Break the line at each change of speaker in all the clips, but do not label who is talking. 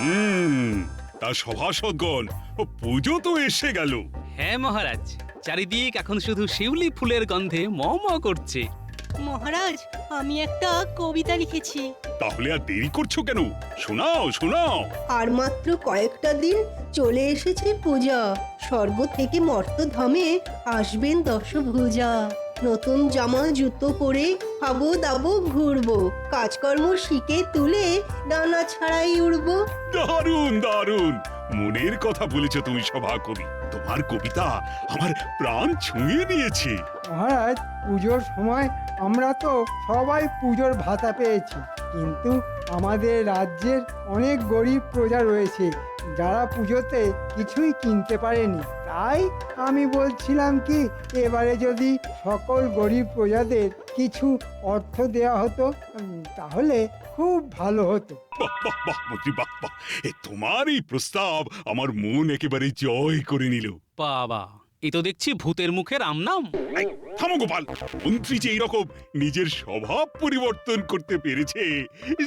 হুম, তা সভাসদগণ, পুজো তো এসে গেল।
হ্যাঁ মহারাজ, চারিদিক এখন শুধু শিউলি ফুলের গন্ধে ম ম করছে।
মহারাজ, আমি একটা কবিতা লিখেছি।
তাহলে আর দেরি করছো কেন? শোনাও শোনাও।
আর মাত্র কয়েকটা দিন চলে এসেছে পূজা। স্বর্গ থেকে মর্তধামে আসবেন দশভুজা। নতুন জামা জুতো পরে খাবো দাবো ঘুরবো, কাজকর্ম শিখে তুলে ডানা ছাড়াই উড়বো।
দারুণ দারুণ, মনের কথা বলেছো তুমি সভা কবি। তোমার কবিতা আমার প্রাণ ছুঁয়ে নিয়েছে।
মহারাজ, পুজোর সময় আমরা তো সবাই পুজোর ভাতা পেয়েছি, কিন্তু আমাদের রাজ্যের অনেক গরিব প্রজা রয়েছে যারা পুজোতে কিছুই কিনতে পারেনি। তাই আমি বলছিলাম কি, এবারে যদি সকল গরিব প্রজাদের কিছু অর্থ দেওয়া হতো তাহলে খুব ভালো হতো।
বাহ বাহ বাহ মন্ত্রী, বাহ বাহ, তোমার এই প্রস্তাব আমার মন একেবারে জয় করে নিল।
বাবা, এ তো দেখছি ভূতের মুখে রাম নাম।
এই, থামো গোপাল। মন্ত্রী যে এইরকম নিজের স্বভাব পরিবর্তন করতে পেরেছে,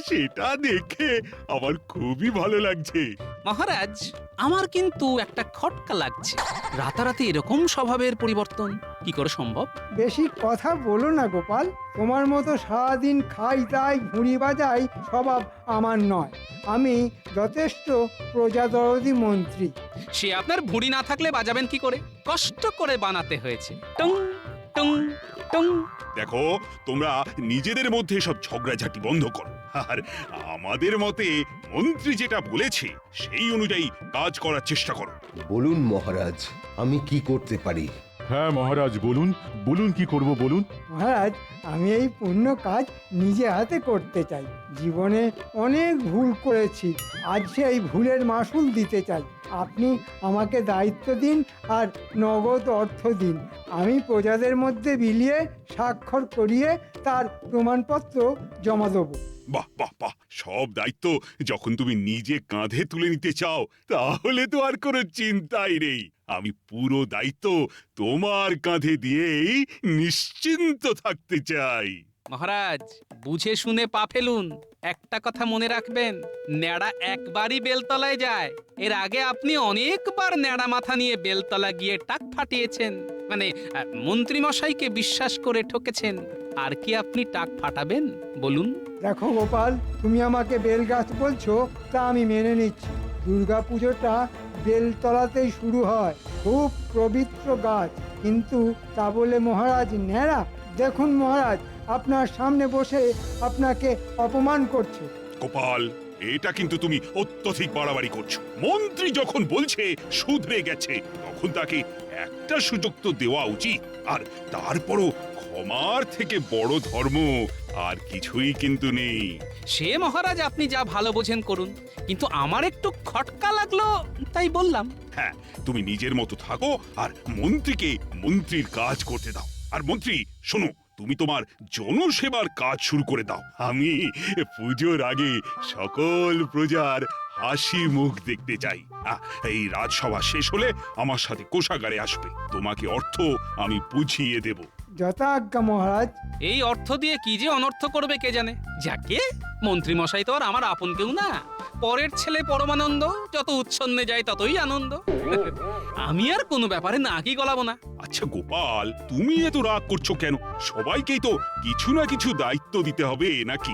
সেটা দেখে আমার খুবই ভালো লাগছে।
মহারাজ, আমার কিন্তু একটা খটকা লাগছে। রাতারাতি এরকম স্বভাবের পরিবর্তন কি করে সম্ভব?
বেশি কথা বলো না গোপাল, তোমার মতো সারাদিন খাই তাই ঘুড়ি বাজাই স্বভাব আমার নয়। আমি যথেষ্ট প্রজাদরদি মন্ত্রী।
সে আপনার ভুঁড়ি না থাকলে বাজাবেন কি করে? কষ্ট করে বানাতে হয়েছে। টং টং টং।
দেখো, তোমরা নিজেদের মধ্যে সব ঝগড়াঝাটি বন্ধ করো। আর আমাদের মতে মন্ত্রী যেটা বলেছে সেই অনুযায়ী কাজ করার চেষ্টা করো।
বলুন মহারাজ, আমি কি করতে পারি?
হ্যাঁ মহারাজ, বলুন বলুন, কি করব বলুন।
মহারাজ, আমি এই পুণ্য কাজ নিজে হাতে করতে চাই। জীবনে অনেক ভুল করেছি, আজ সেই ভুলের মাসুল দিতে চাই। আপনি আমাকে দায়িত্ব দিন আর নগদ অর্থ দিন। আমি প্রজাদের মধ্যে বিলিয়ে স্বাক্ষর করিয়ে তার প্রমাণপত্র জমা দেবো।
বাহ বাহ বাহ, সব দায়িত্ব যখন তুমি নিজে কাঁধে তুলে নিতে চাও, তাহলে তো আর কোনো চিন্তাই নেই। আমি পুরো দায়িত্ব তোমার কাঁধে দিয়েই নিশ্চিন্ত থাকতে চাই।
মহারাজ, বুঝে শুনে পা ফেলুন। একটা কথা মনে রাখবেন, ন্যাড়া একবারই বেলতলায় যায়। এর আগে আপনি অনেকবার ন্যাড়া মাথা নিয়ে বেলতলা গিয়ে টাক ফাটিয়েছেন, মানে মন্ত্রী মশাইকে বিশ্বাস করে ঠকেছেন। আর কি আপনি টাক ফাটাবেন বলুন?
দেখো গোপাল, তুমি আমাকে বেল গাছ বলছো, তা আমি মেনে নিচ্ছি। দুর্গা পুজোটা বেলতলাতেই শুরু হয়, খুব পবিত্র গাছ। কিন্তু তা বলে মহারাজ ন্যাড়া? দেখুন মহারাজ, আপনার সামনে বসে আপনাকে অপমান করছে।
গোপাল, এটা কিন্তু তুমি অত্যধিক বাড়াবাড়ি করছো। মন্ত্রী যখন বলছে শুধরে গেছে, তখন তাকে একটা সুযোগ তো দেওয়া উচিত। আর তারপরও ক্ষমার থেকে বড় ধর্ম আর কিছুই কিন্তু নেই।
সে মহারাজ আপনি যা ভালো বোঝেন করুন, কিন্তু আমার একটু খটকা লাগলো তাই বললাম।
হ্যাঁ, তুমি নিজের মতো থাকো আর মন্ত্রীকে মন্ত্রীর কাজ করতে দাও। আর মন্ত্রী শোনো, তুমি তোমার জনসেবার কাজ শুরু করে দাও। আমি পুজোর আগে সকল প্রজার হাসি মুখ দেখতে চাই। এই রাজসভা শেষ হলে আমার সাথে কোষাগারে আসবে, তোমাকে অর্থ আমি বুঝিয়ে দেব।
যথাজ্ঞা মহারাজ।
এই অর্থ দিয়ে কি যে অনর্থ করবে কে জানে। যাকে মন্ত্রী মশাই তো আর আমার আপন কেউ না, পরের ছেলে পরমানন্দ, যত উচ্ছন্নে যায় ততই আনন্দ। আমি আর কোনো ব্যাপারে নাকি গলাবো না।
আচ্ছা গোপাল, তুমি এত রাগ করছো কেন? সবাইকেই তো কিছু না কিছু দায়িত্ব দিতে হবে নাকি?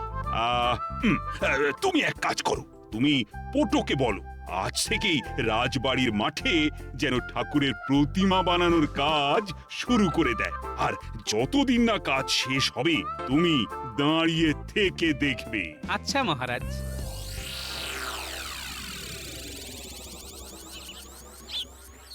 তুমি এক কাজ করো, তুমি পটোকে বলো আজ থেকেই রাজবাড়ির মাঠে যেন ঠাকুরের প্রতিমা বানানোর কাজ শুরু করে দেয়। আর যতদিন না কাজ শেষ হবে, তুমি দাঁড়িয়ে থেকে দেখবে।
আচ্ছা মহারাজ।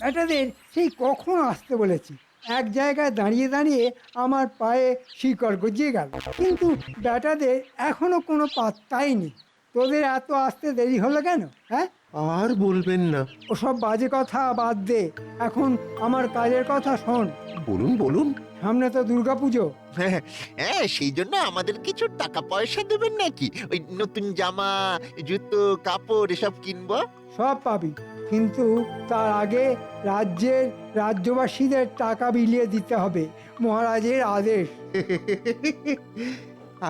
বেটাদের সেই কখন আসতে বলেছি, এক জায়গায় দাঁড়িয়ে দাঁড়িয়ে আমার পায়ে শিকড় গজিয়ে গেল, কিন্তু বেটাদের এখনো কোনো পাত্তাই নেই। তোদের এত আসতে দেরি হলো কেন? হ্যাঁ,
আর বলবেন না।
ওসব বাজে কথা বাদ দে, এখন আমার কাজের কথা শোন।
বলুন বলুন।
সামনে তো দুর্গাপুজো।
হ্যাঁ হ্যাঁ, সেই জন্য আমাদের কিছু টাকা পয়সা দেবেন নাকি? ওই নতুন জামা, জুতো, কাপড় এসব কিনবো।
সব পাবি, কিন্তু তার আগে রাজ্যের রাজ্যবাসীদের টাকা বিলিয়ে দিতে হবে, মহারাজের আদেশ।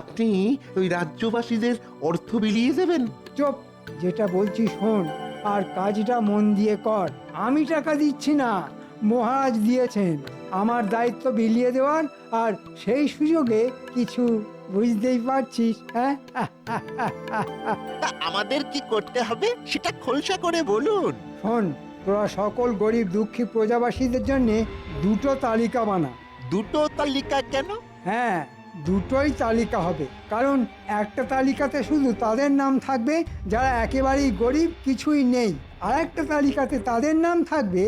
আপনি ওই রাজ্যবাসীদের অর্থ বিলিয়ে দেবেন?
চুপ, যেটা বলছি শোন, আর কাজটা মন দিয়ে কর। আমি টাকা দিচ্ছি না, মহারাজ দিয়েছেন আমার দায়িত্ব বিলিয়ে দেওয়ার, আর সেই সুযোগে কিছু বুঝতেই পারছিস। হ্যাঁ
তা আমাদের কি করতে হবে সেটা খোলসা করে বলুন।
শোন, তোরা সকল গরিব দুঃখী প্রজাবাসীদের জন্য দুটো তালিকা বানা।
দুটো তালিকা কেন?
হ্যাঁ, দুটোই তালিকা হবে, কারণ একটা তালিকাতে শুধু তাদের নাম থাকবে যারা একেবারেই গরিব, কিছুই নেই। আর একটা তালিকাতে তাদের নাম থাকবে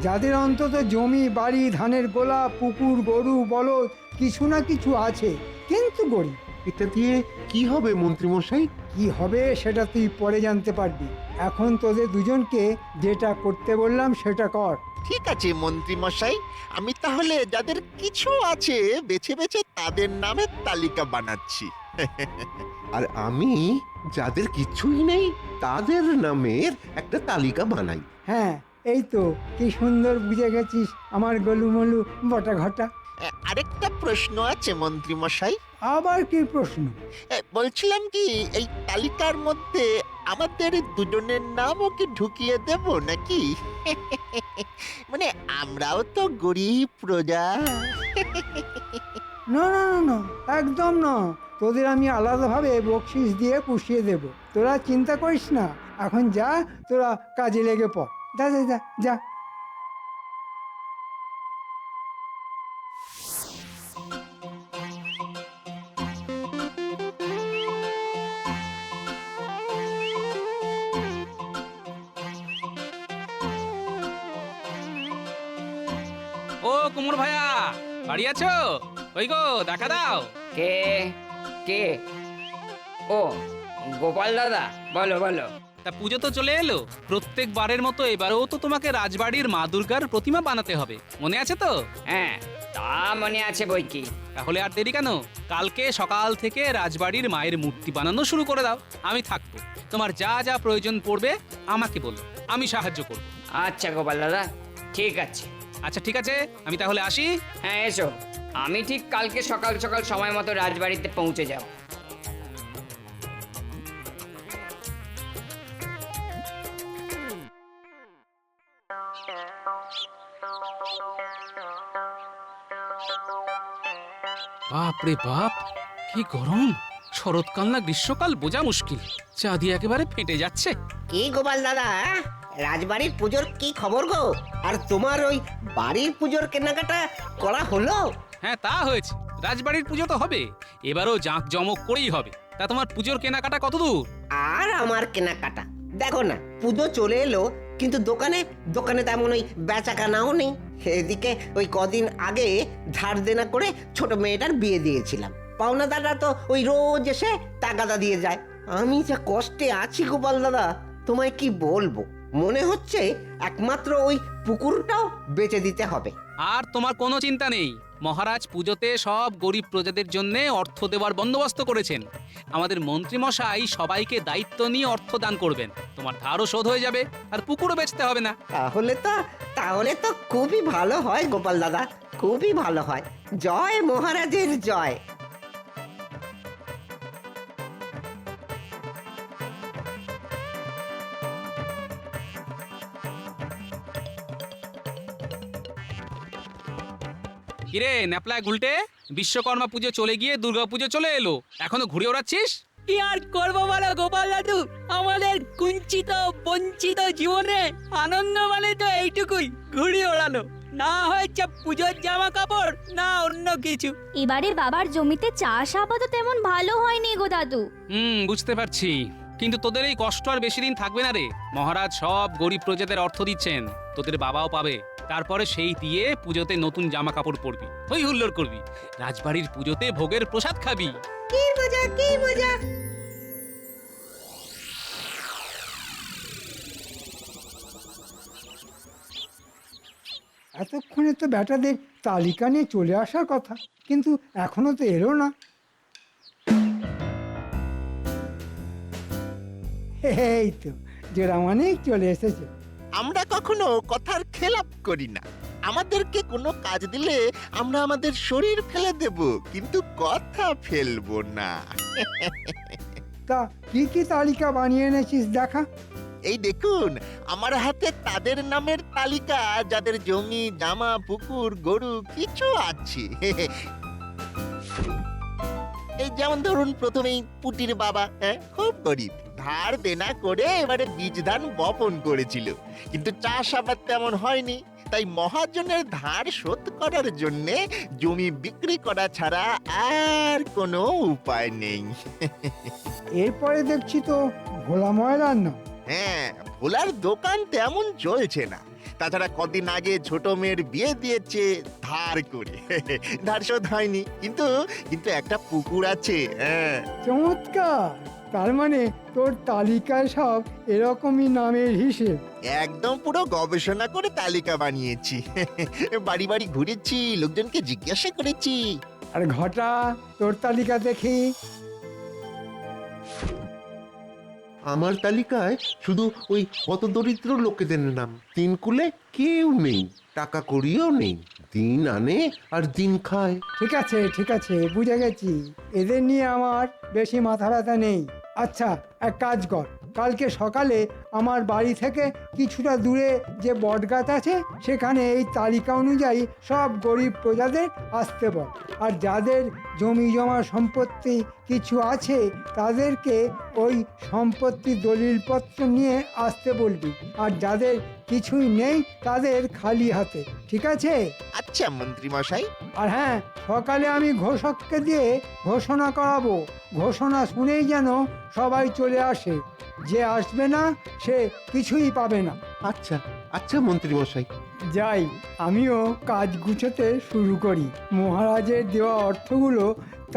যাদের অন্তত জমি, বাড়ি, ধানের গোলা, পুকুর, গরু, বলদ কিছু না কিছু আছে, কিন্তু গরিব।
এটা দিয়ে কি হবে মন্ত্রীমশাই?
কি হবে সেটা তুই পরে জানতে পারবি। এখন তোদের দুজনকে যেটা করতে বললাম সেটা কর।
ঠিক আছে মন্ত্রী মশাই, আমি তাহলে যাদের কিছু আছে বেছে বেছে তাদের নামের তালিকা বানাচ্ছি।
আর আমি যাদের কিছুই নেই তাদের নামের একটা তালিকা বানাই।
হ্যাঁ, এই তো কি সুন্দর বুঝে গেছিস আমার গলুমলু বটা ঘটা।
আরেকটা প্রশ্ন আছে মন্ত্রী মশাই।
আবার কি প্রশ্ন?
বলছিলাম কি এই তালিকার মধ্যে আমাদের দুজনের নামও কি ঢুকিয়ে দেব নাকি? মানে আমরাও তো গরিব প্রজা।
না না না না, একদম না। তোদের আমি আলাদাভাবে বকশিস দিয়ে পুষিয়ে দেব, তোরা চিন্তা করিস না। এখন যা, তোরা কাজে লেগে পড়। যা যা যা যা।
ও কুমোর ভাইয়া, বাড়ি আছো? ওই গো, দেখা দাও।
কে কে? ও গোপাল দাদা, বলো বলো।
তা পুজো তো চলে এলো, প্রত্যেকবারের মতো এবারেও তো তোমাকে রাজবাড়ির মা দুর্গার প্রতিমা বানাতে হবে, মনে আছে তো?
হ্যাঁ, তা মনে আছে বই কি।
তাহলে আর দেরি কেন? কালকে সকাল থেকে রাজবাড়ির মায়ের মূর্তি বানানো শুরু করে দাও। আমি থাকবো, তোমার যা যা প্রয়োজন পড়বে আমাকে বলো, আমি সাহায্য করব।
আচ্ছা গোপাল দাদা, ঠিক আছে।
আচ্ছা ঠিক আছে, আমি তাহলে আসি।
হ্যাঁ এসো, আমি ঠিক কালকে সকাল সকাল সময় মতো রাজবাড়িতে পৌঁছে যাব।
বাপ রে বাপ, কি গরম! শরৎকাল না গ্রীষ্মকাল বোঝা মুশকিল, চা দিয়ে একেবারে ফেটে যাচ্ছে।
কি গোপাল দাদা, রাজবাড়ির পুজোর কি খবর গো? আর তোমার ওই বাড়ির পুজোর কেনাকাটা করা হলো?
হ্যাঁ তা হয়েছে, রাজবাড়ির পুজো তো হবে, এবারও জাঁক জমক করেই হবে। তা তোমার পুজোর কেনাকাটা কত দূর?
আর আমার কেনাকাটা দেখো না, পুজো চলে এলো, কিন্তু দোকানে দোকানে তেমন ওই বেচা কেনাও নেই। এদিকে ওই কদিন আগে ধার দেনা করে ছোট মেয়েটার বিয়ে দিয়েছিলাম, পাওনাদাররা তো ওই রোজ এসে তাগাদা দিয়ে যায়। আমি যা কষ্টে আছি গোপাল দাদা, তোমায় কি বলবো। মনে হচ্ছে একমাত্র ওই পুকুরটাও বেচে দিতে হবে।
আর তোমার কোনো চিন্তা নেই, মহারাজ পুজোতে সব গরিব প্রজাদের জন্য অর্থ দেওয়ার বন্দোবস্ত করেছেন। আমাদের মন্ত্রী মশাই সবাইকে দায়িত্ব নিয়ে অর্থ দান করবেন, তোমার ধারও শোধ হয়ে যাবে, আর পুকুরও বেচতে হবে না।
তাহলে তো খুবই ভালো হয় গোপাল দাদা, খুবই ভালো হয়। জয় মহারাজের জয়।
কিরে ন্যাপলায় গুলটে, বিশ্বকর্মা পুজো চলে গিয়ে দুর্গা পুজো চলে এলো, এখনো ঘুরে ওড়াচ্ছিস?
কি আর করবো বলো গোপাল দাদু, আমাদের কুঞ্চিত বঞ্চিত জীবনে আনন্দ মানে তো এইটুকুই, ঘুড়ি ওড়ানো। না হয়েছে পুজোর জামা কাপড়, না অন্য কিছু।
এবারে বাবার জমিতে চাষ আবাদ তেমন ভালো হয়নি গো দাদু।
বুঝতে পারছি, কিন্তু তোদের এই কষ্ট আর বেশি দিন থাকবে না রে। মহারাজ সব গরিব প্রজাদের অর্থ দিচ্ছেন, তোদের বাবাও পাবে। তারপরে সেই দিয়ে পুজোতে নতুন জামা কাপড় পরবি, হই হুল্লোড় করবি, রাজবাড়ির পুজোতে ভোগের প্রসাদ খাবি।
কি মজা, কি মজা!
এতক্ষণে তো ব্যাটাদের তালিকা নিয়ে চলে আসার কথা, কিন্তু এখনো তো এলো না। এই তো জোড়া অনেক চলে এসেছে।
আমরা কখনো কথার খেলাপ করি না। আমাদেরকে কোনো কাজ দিলে আমরা আমাদের শরীর ফেলে দেব, কিন্তু কথা ফেলবো না।
তা কি কি তালিকা বানিয়ে এনেছিস দেখা।
এই দেখুন আমার হাতে তাদের নামের তালিকা যাদের জমি জামা পুকুর গরু কিছু আছে। এই যেমন ধরুন প্রথমেই পুটির বাবা, হ্যাঁ, খুব গরিব, ধার দেনা করে এবারে বীজ ধান বপন করেছিল, কিন্তু চাষ আবাদ তেমন হয়নি, তাই মহাজনের ধার শোধ করার জন্যে জমি বিক্রি করা ছাড়া আর কোনো উপায় নেই।
এরপরে দেখছি তো ভোলা ময়রার নাম।
হ্যাঁ, ভোলার দোকান তেমন চলছে না, তাছাড়া কদিন আগে ছোট মেয়ের বিয়ে দিয়েছে ধার করে। ধার শোধ হয়নি, কিন্তু কিন্তু একটা পুকুর আছে। হ্যাঁ,
চমৎকার, তার মানে তোর তালিকায় সব এরকমই নামের হিসেব।
একদম পুরো গবেষণা করে তালিকা বানিয়েছি। বাড়ি বাড়ি ঘুরেছি, লোকজনকে জিজ্ঞাসা করেছি।
আর ঘটা, তোর তালিকা দেখি।
আমার তালিকায় শুধু ওই হতদরিদ্র লোকেদের নাম। তিন কুলে কেউ নেই, টাকা কড়িও নেই, দিন আনে আর দিন খায়।
ঠিক আছে ঠিক আছে, বুঝে গেছি, এদের নিয়ে আমার বেশি মাথা ব্যথা নেই। আচ্ছা, এক কাজ কর, কালকে সকালে আমার বাড়ি থেকে কিছুটা দূরে যে বটগাছ আছে সেখানে এই তালিকা অনুযায়ী সব গরিব প্রজাদের আসতে বল। আর যাদের জমি জমা সম্পত্তি কিছু আছে তাদেরকে ওই সম্পত্তি দলিলপত্র নিয়ে আসতে বলবি, আর যাদের কিছুই নেই তাদের খালি হাতে, ঠিক আছে?
আচ্ছা মন্ত্রী মশাই।
আর হ্যাঁ, সকালে আমি ঘোষককে দিয়ে ঘোষণা করাবো, ঘোষণা শুনেই যেন সবাই চলে আসে, যে আসবে না সে কিছুই পাবে না।
আচ্ছা আচ্ছা মন্ত্রী মশাই।
যাই, আমিও কাজ গুছোতে শুরু করি, মহারাজের দেওয়া অর্থগুলো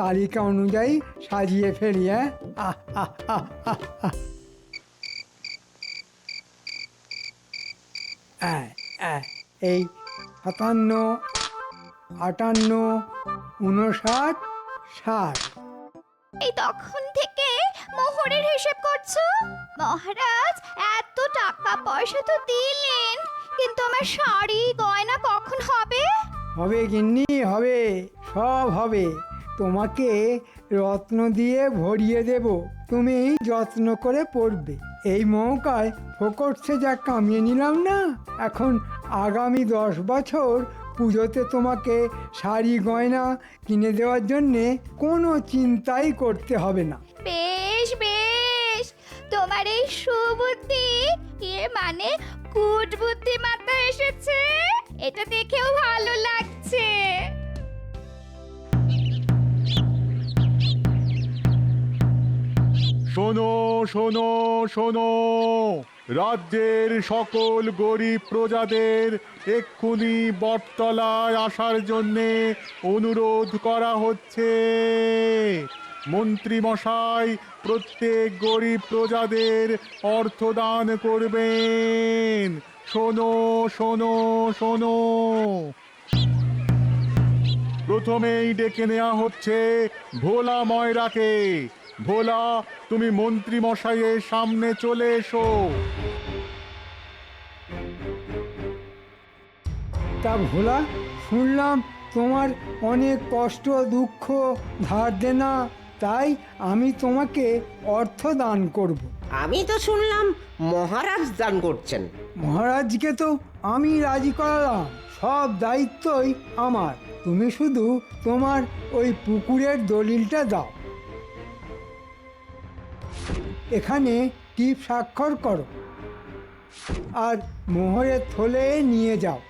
তালিকা অনুযায়ী সাজিয়ে ফেলি। হ্যাঁ, আহ আহ আহ আহ আহ। এই 57, 58, 59, 60।
এই তখন থেকে মোহরের হিসেব করছো? মহারাজ এত টাকা পয়সা তো দিলেন, কিন্তু আমার শাড়ি গয়না কখন হবে?
হবে গিন্নি, হবে, সব হবে। তোমাকে রত্ন দিয়ে ভরিয়ে দেব, তুমি যত্ন করে পড়বে। এই মৌকায় ফোকটসে যা কামিয়ে নিলাম না, এখন আগামী 10 বছর পুজোতে তোমাকে শাড়ি গয়না কিনে দেওয়ার জন্যে কোনো চিন্তাই করতে হবে না।
বেশ বেশ, তোমার এই সুবুদ্ধি, এর মানে কুট বুদ্ধি মাথায় এসেছে, এটা দেখেও ভালো লাগছে।
শোনো শোনো শোনো, রাজ্যের সকল গরিব প্রজাদের এক্ষুনি বটতলায় আসার জন্যে অনুরোধ করা হচ্ছে। মন্ত্রী মশাই প্রত্যেক গরিব প্রজাদের অর্থদান করবেন। শোনো শোনো শোনো, প্রথমেই ডেকে নেওয়া হচ্ছে ভোলা ময়রাকে। ভোলা, তুমি মন্ত্রী মশাইয়ের সামনে চলে এসো।
তা ভোলা, শুনলাম তোমার অনেক কষ্ট দুঃখ ধার দেনা, তাই আমি তোমাকে অর্থ দান করব।
আমি তো শুনলাম মহারাজ দান করছেন।
মহারাজকে তো আমি রাজি করালাম, সব দায়িত্বই আমার। তুমি শুধু তোমার ওই পুকুরের দলিলটা দাও, এখানে টিপ স্বাক্ষর করো আর মোহরের থলে নিয়ে যাও।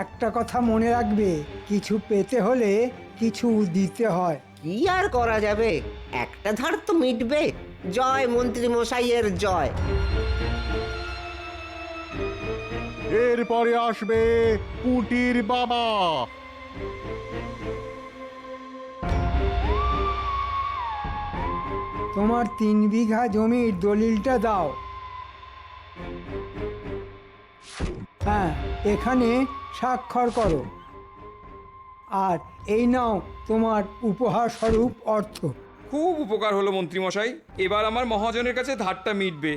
একটা কথা মনে রাখবে, কিছু পেতে হলে কিছু দিতে হয়।
কি আর করা যাবে, একটা ধার তো মিটবে। জয় মন্ত্রী মশাইয়ের জয়।
এরপরে আসবে পুটির বাবা।
তোমার 3 বিঘা জমির দলিলটা দাও। হ্যাঁ, এখানে স্বাক্ষর করো। আর এই নাও তোমার উপহার স্বরূপ অর্থ।
খুব উপকার হলো মন্ত্রী মশাই, এবার আমার মহাজনের কাছে ধারটা মিটবে।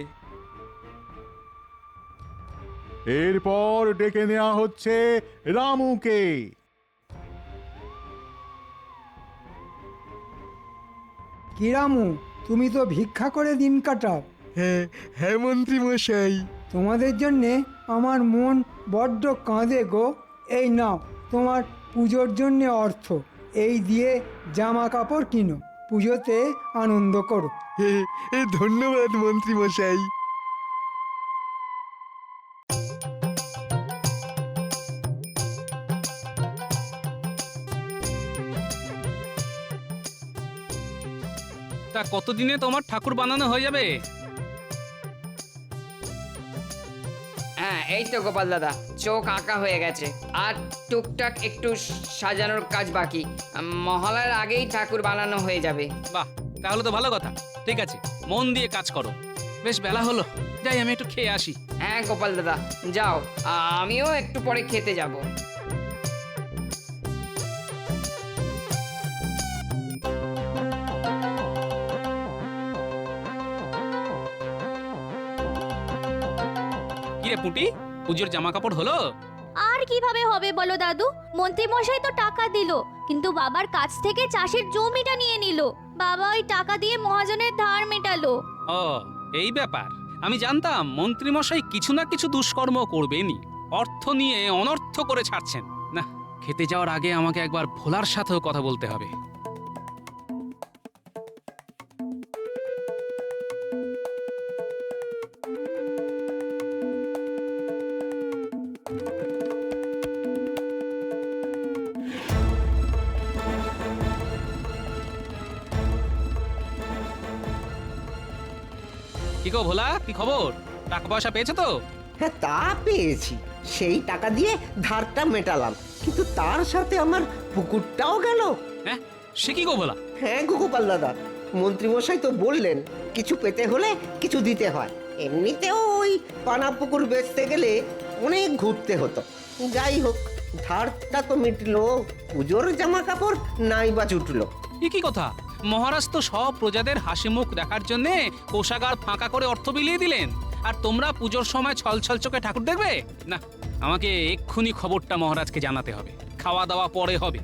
এরপর ডেকে নেওয়া হচ্ছে রামুকে।
কি রামু, তুমি তো ভিক্ষা করে দিন কাটাও।
হ্যাঁ হ্যাঁ মন্ত্রী মশাই।
তোমাদের জন্যে আমার মন বড্ড কাঁদে গো। এই নাও তোমার পুজোর জন্যে অর্থ, এই দিয়ে জামা কাপড় কিনো, পুজোতে আনন্দ করো।
ধন্যবাদ মন্ত্রী মশাই।
তা কতদিনে তোমার ঠাকুর বানানো হয়ে যাবে?
হ্যাঁ এই তো গোপাল দাদা, চোখ আঁকা হয়ে গেছে, আর টুকটাক একটু সাজানোর কাজ বাকি। মহালয়ার আগেই ঠাকুর বানানো হয়ে যাবে।
বাহ, তাহলে তো ভালো কথা। ঠিক আছে, মন দিয়ে কাজ করো। বেশ বেলা হলো, যাই আমি একটু খেয়ে আসি।
হ্যাঁ গোপাল দাদা যাও, আমিও একটু পরে খেতে যাব।
কিরে পুঁটি, পুজোর জামা কাপড় হলো?
আর কিভাবে হবে বলো দাদু? মন্ত্রী মশাই তো টাকা দিল, কিন্তু বাবার কাছ থেকে চাষের জমিটা নিয়ে নিল। বাবা ওই টাকা দিয়ে মহাজনের ধার মেটালো।
ও এই ব্যাপার, আমি জানতাম মন্ত্রী মশাই কিছু না কিছু দুষ্কর্ম করবেনই। অর্থ নিয়ে অনর্থ করে ছাড়ছেন না। খেতে যাওয়ার আগে আমাকে একবার ভোলার সাথেও কথা বলতে হবে। কি গো ভোলা, কি খবর? টাকা পয়সা পেয়েছো তো?
হ্যাঁ তা পেয়েছি, সেই টাকা দিয়ে ধারটা মেটালাম, কিন্তু তার সাথে আমার পুকুরটাও গেল।
হ্যাঁ, সে কি গো ভোলা?
হ্যাঁ গোপাল দাদা, মন্ত্রীমশাই তো বললেন কিছু পেতে হলে কিছু দিতে হয়। এমনিতেও ওই পানা পুকুর বেচতে গেলে অনেক ঘুরতে হতো। যাই হোক, ধারটা তো মিটলো, পুজোর জামা কাপড় নাই বা জুটলো।
এ কি কথা? মহারাজ তো সব প্রজাদের হাসি মুখ দেখার জন্য কোষাগার ফাঁকা করে অর্থ বিলিয়ে দিলেন, আর তোমরা পুজোর সময় ছল ছল চোখে ঠাকুর দেখবে? না, আমাকে এক্ষুনি খবরটা মহারাজকে জানাতে হবে। খাওয়া দাওয়া পরে হবে।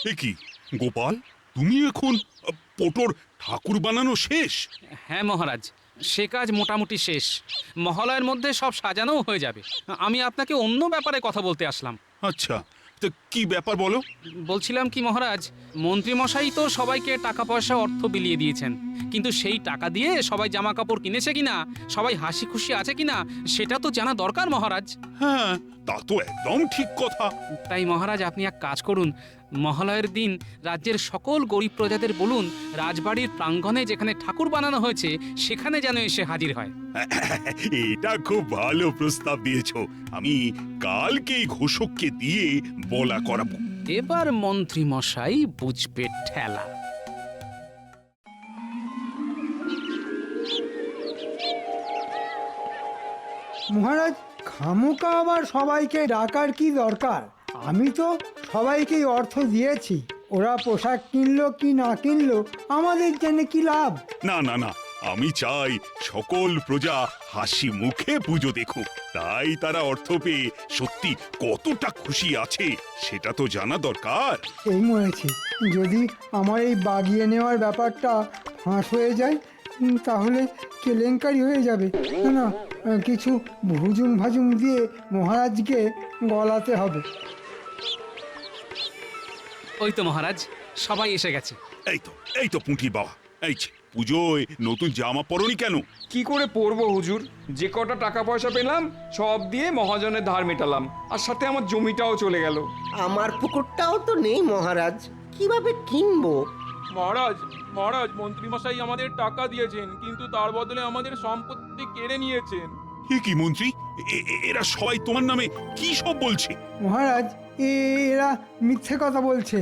এ কি গোপাল, তুমি এখন পটোর ঠাকুর বানানো শেষ?
হ্যাঁ মহারাজ, সে কাজ মোটামুটি শেষ। মহালয়ের মধ্যে সব সাজানোও হয়ে যাবে। আমি আপনাকে অন্য ব্যাপারে কথা বলতে আসলাম।
আচ্ছা, তো কি ব্যাপার বলো?
বলছিলাম কি মহারাজ, মন্ত্রী মশাই তো সবাইকে টাকা পয়সা অর্থ বিলিয়ে দিয়েছেন, কিন্তু সেই টাকা দিয়ে সবাই জামা কাপড় কিনেছে কিনা, সবাই হাসি খুশি আছে কিনা, সেটা তো জানা দরকার মহারাজ।
হ্যাঁ, তা তো একদম ঠিক কথা।
তাই মহারাজ আপনি এক কাজ করুন, মহালয়ের দিন রাজ্যের সকল গরিব প্রজাদের বলুন রাজবাড়ির প্রাঙ্গণে যেখানে ঠাকুর বানানো হয়েছে সেখানে যেন এসে হাজির হয়।
এটা খুব ভালো প্রস্তাব দিয়েছো। আমি কালকেই ঘোষককে দিয়ে বলা করাবো।
এবার মন্ত্রী মশাই বুঝবে ঠেলা।
মহারাজ, খামোকা আবার সবাইকে ডাকার কি দরকার? আমি তো সবাইকেই অর্থ দিয়েছি, ওরা পোশাক কিনলো কি না কিনলো আমাদের জন্য কি লাভ?
না না না, আমি চাই সকল প্রজা হাসি মুখে পুজো দেখুক। তাই তারা অর্থ পেয়ে সত্যি কতটা খুশি আছে সেটা তো জানা দরকার।
এই মরেছি, যদি আমার এই বাগিয়ে নেওয়ার ব্যাপারটা ফাঁস হয়ে যায় তাহলে কেলেঙ্কারি হয়ে যাবে। না না, কিছু ভুজুং ভাজুং দিয়ে মহারাজকে গলাতে হবে।
ওই তো মহারাজ, সবাই এসে গেছে।
এই তো পুঁটির বাবা, এই যে পুজোয় নতুন জামা পরনি কেন?
কি করে পরবো হুজুর? যে কটা টাকা পয়সা পেলাম সব দিয়ে মহাজনের ধার মেটালাম, আর সাথে আমার জমিটাও চলে গেল।
আমার পুকুরটাও তো নেই মহারাজ, কিভাবে কিনবো?
মহারাজ, মন্ত্রী মশাই আমাদের টাকা দিয়েছেন, কিন্তু তার বদলে আমাদের সম্পত্তি কেড়ে নিয়েছেন।
এ কি মন্ত্রী, এরা সবাই তোমার নামে কি সব বলছে?
মহারাজ, এরা মিথ্যে কথা বলছে।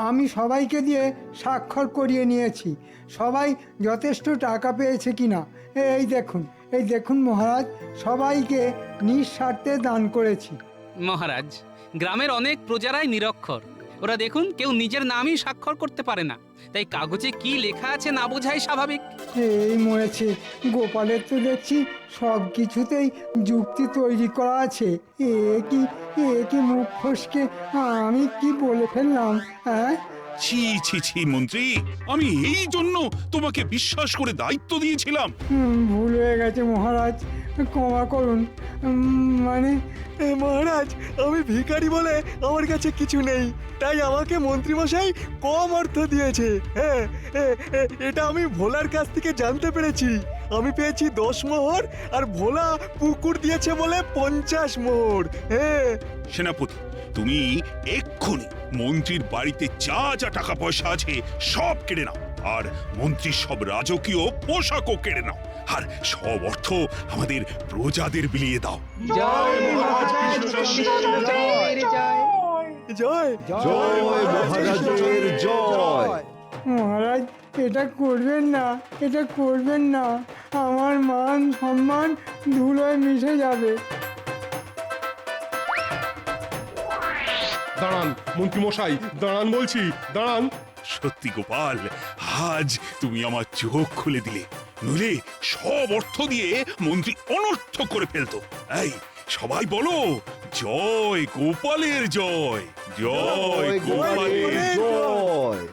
আমি সবাইকে দিয়ে স্বাক্ষর করিয়ে নিয়েছি, সবাই যথেষ্ট টাকা পেয়েছে কিনা। এই দেখুন মহারাজ, সবাইকে নিঃস্বার্থে দান করেছি।
মহারাজ, গ্রামের অনেক প্রজারাই নিরক্ষর, ওরা দেখুন কেউ নিজের নামই স্বাক্ষর করতে পারে না, তাই কাগজে কি লেখা আছে না বোঝাই স্বাভাবিক।
এই মরেছে, গোপালের তো দেখছি সব কিছুতেই যুক্তি তৈরি করা আছে। এ কি মুখ ফসকে আমি কি বলে ফেললাম? হ্যাঁ,
ছি ছি ছি মন্ত্রী, আমি এই জন্য তোমাকে বিশ্বাস করে দায়িত্ব দিয়েছিলাম।
ভুল হয়ে গেছে মহারাজ, ক্ষমা করুন। মানে
মহারাজ, আমি ভিখারি বলে আমার কাছে কিছু নেই, তাই আমাকে মন্ত্রীমশাই কম অর্থ দিয়েছে। হ্যাঁ, এটা আমি ভোলার কাছ থেকে জানতে পেরেছি। আমি পেয়েছি 10 মোহর, আর ভোলা পুকুর দিয়েছে বলে 50 মোহর। হ্যাঁ
সেনাপতি, তুমি এক্ষুনি মন্ত্রীর বাড়িতে যা যা টাকা পয়সা আছে সব কেড়ে নাও, আর মন্ত্রীর সব রাজকীয় পোশাকও কেড়ে নাও, আর সব অর্থ আমাদের প্রজাদের বিলিয়ে দাও।
জয় জয়
জয় মহারাজের জয়।
মহারাজ, এটা করবেন না, এটা করবেন না। আমার মান সম্মান ধুলোয় মিশে যাবে।
দাঁড়ান মন্ত্রী মশাই, দাঁড়ান বলছি, দাঁড়ান।
সত্যি গোপাল, আজ তুমি আমার চোখ খুলে দিলে, নইলে সব অর্থ দিয়ে মন্ত্রী অনর্থ করে ফেলতো। এই সবাই বলো, জয় গোপালের জয়, জয় গোপালের
জয়।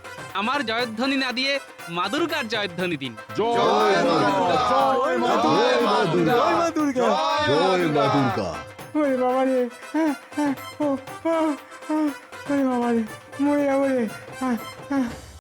আমার জয়ধ্বনি না দিয়ে মা দুর্গার জয়ধ্বনি দিন।
জয় মা দুর্গা,
জয় মা দুর্গা, জয় মা দুর্গা,
জয় মা দুর্গা।
ওরে বাবা রে, ওরে বাবা রে, মরে যাবো রে।